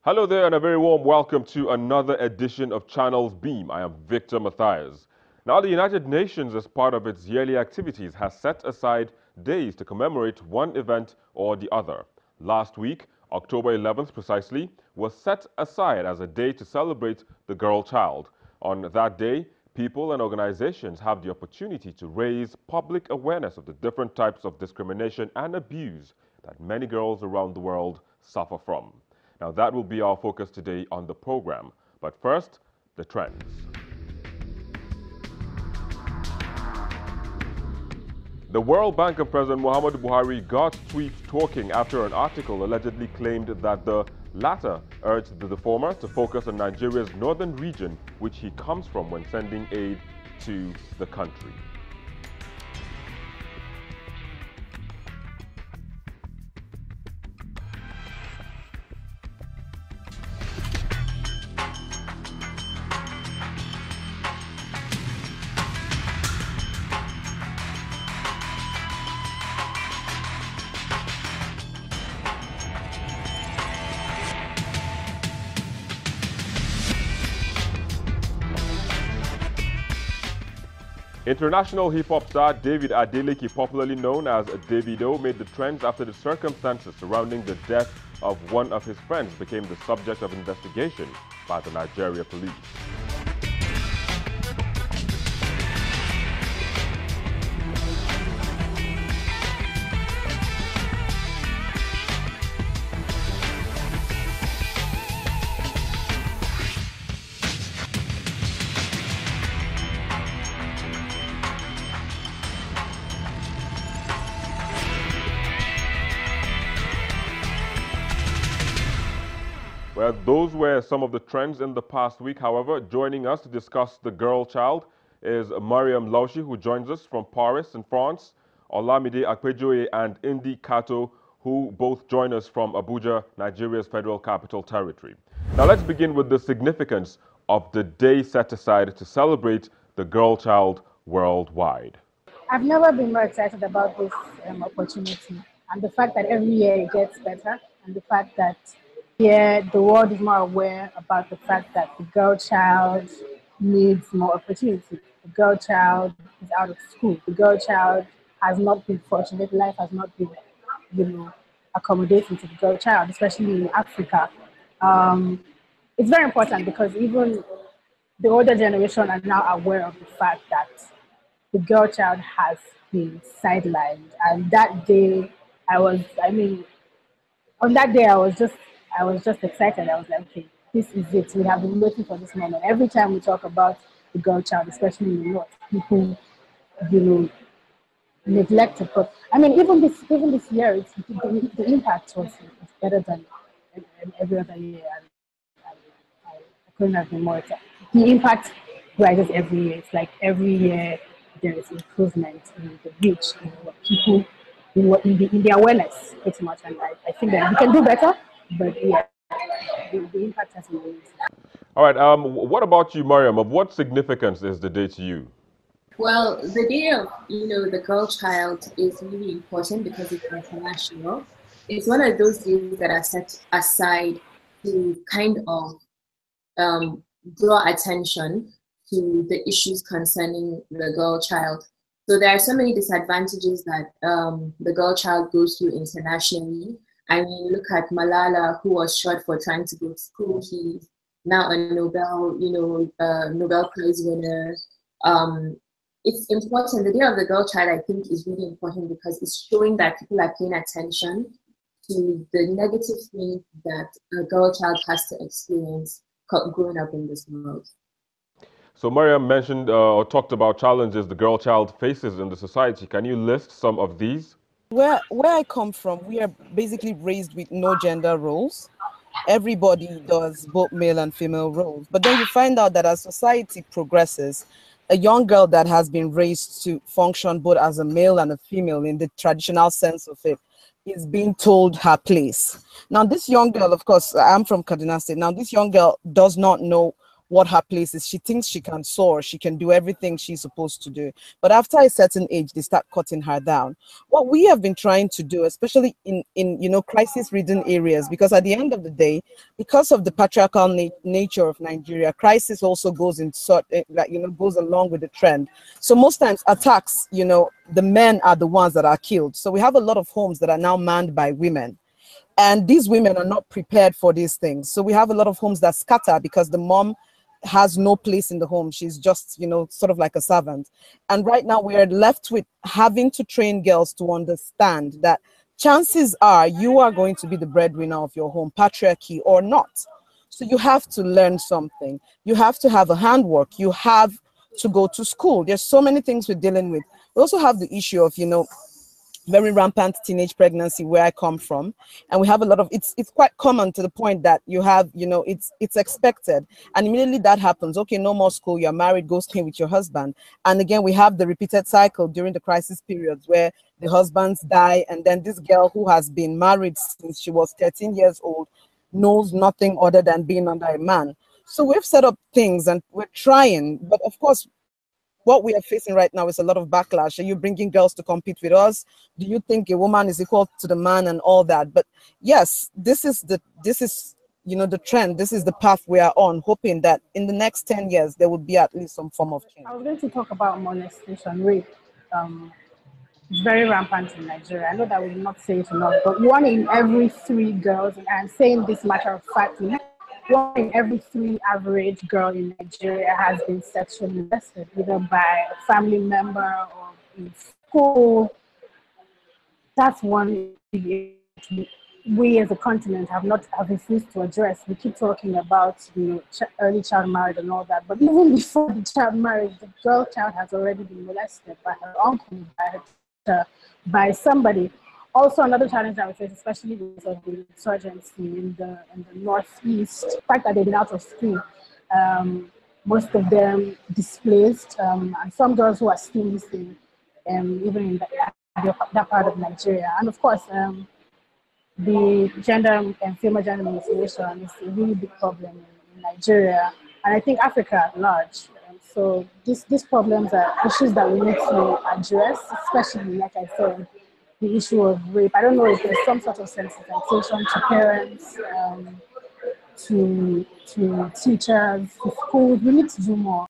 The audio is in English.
Hello there and a very warm welcome to another edition of Channels Beam. I am Victor Matthias. Now, the United Nations, as part of its yearly activities, has set aside days to commemorate one event or the other. Last week, October 11th precisely, was set aside as a day to celebrate the girl child. On that day, people and organizations have the opportunity to raise public awareness of the different types of discrimination and abuse that many girls around the world suffer from. Now, that will be our focus today on the program. But first, the trends. The World Bank and President Muhammadu Buhari got tweets talking after an article allegedly claimed that the latter urged the former to focus on Nigeria's northern region, which he comes from, when sending aid to the country. International hip-hop star David Adeleke, popularly known as Davido, made the trends after the circumstances surrounding the death of one of his friends became the subject of investigation by the Nigeria police. Well, those were some of the trends in the past week. However, joining us to discuss the girl child is Mariam Laushi, who joins us from Paris in France, Olamide Akpejoye and Indi Kato, who both join us from Abuja, Nigeria's Federal Capital Territory. Now, let's begin with the significance of the day set aside to celebrate the girl child worldwide. I've never been more excited about this opportunity, and the fact that every year it gets better, and the fact that the world is more aware about the fact that the girl child needs more opportunity. The girl child is out of school. The girl child has not been fortunate. Life has not been, accommodating to the girl child, especially in Africa. It's very important because even the older generation are now aware of the fact that the girl child has been sidelined. And that day, on that day, I was just excited. I was like, okay, this is it. We have been waiting for this moment. Every time we talk about the girl child, especially in the North, people, neglect it. But even this year, the impact was better than every other year. I couldn't have been more excited. The impact rises every year. It's like every year there is improvement in the reach, in what people, in the awareness, pretty much. And I think that we can do better. But yeah, the impact has been amazing. All right. What about you, Mariam? Of what significance is the day to you? Well, the day of the girl child is really important because it's international. It's one of those days that are set aside to kind of draw attention to the issues concerning the girl child. So there are so many disadvantages that the girl child goes through internationally. I mean, look at Malala, who was shot for trying to go to school. He's now a Nobel Prize winner. It's important. The Day of the Girl Child, I think, is really important because it's showing that people are paying attention to the negative things that a girl child has to experience growing up in this world. So Mariam mentioned or talked about challenges the girl child faces in the society. Can you list some of these? Where I come from, we are basically raised with no gender roles. Everybody does both male and female roles. But then you find out that as society progresses, a young girl that has been raised to function both as a male and a female in the traditional sense of it is being told her place. Now, this young girl, of course, I'm from Kaduna State. Now, this young girl does not know what her place is. She thinks she can soar, she can do everything she's supposed to do. But after a certain age, they start cutting her down. What we have been trying to do, especially in crisis-ridden areas, because at the end of the day, because of the patriarchal nature of Nigeria, crisis also goes in goes along with the trend. So most times attacks, the men are the ones that are killed. So we have a lot of homes that are now manned by women. And these women are not prepared for these things. So we have a lot of homes that scatter because the mom has no place in the home. She's just, sort of like a servant. And right now we are left with having to train girls to understand that chances are you are going to be the breadwinner of your home, patriarchy or not. So you have to learn something. You have to have a handwork. You have to go to school. There's so many things we're dealing with. We also have the issue of, very rampant teenage pregnancy where I come from, and we have a lot of it's quite common to the point that you have it's expected, and immediately that happens, okay, no more school, you're married, go stay with your husband. And again, we have the repeated cycle during the crisis periods where the husbands die, and then this girl who has been married since she was 13 years old knows nothing other than being under a man. So we've set up things and we're trying, but of course what we are facing right now is a lot of backlash. Are you bringing girls to compete with us? Do you think a woman is equal to the man and all that? But yes, this is the trend. This is the path we are on, hoping that in the next 10 years there will be at least some form of change. I was going to talk about molestation, rape. It's very rampant in Nigeria. I know that we will not say it enough, but 1 in every 3 girls, and I'm saying this matter of factly, 1 in every 3 average girl in Nigeria has been sexually molested, either by a family member or in school. That's one we as a continent have refused to address. We keep talking about early child marriage and all that, but even before the child marriage, the girl child has already been molested by her uncle, by somebody. Also, another challenge that we face, especially because of the insurgency in the northeast, the fact that they've been out of school, most of them displaced, and some girls who are still missing, even in that part of Nigeria. And of course, the gender and female gender mutilation is a really big problem in Nigeria, and I think Africa at large. So these problems are issues that we need to address, especially, like I said, the issue of rape. I don't know if there's some sort of sensitization to parents, to teachers, to schools. We need to do more.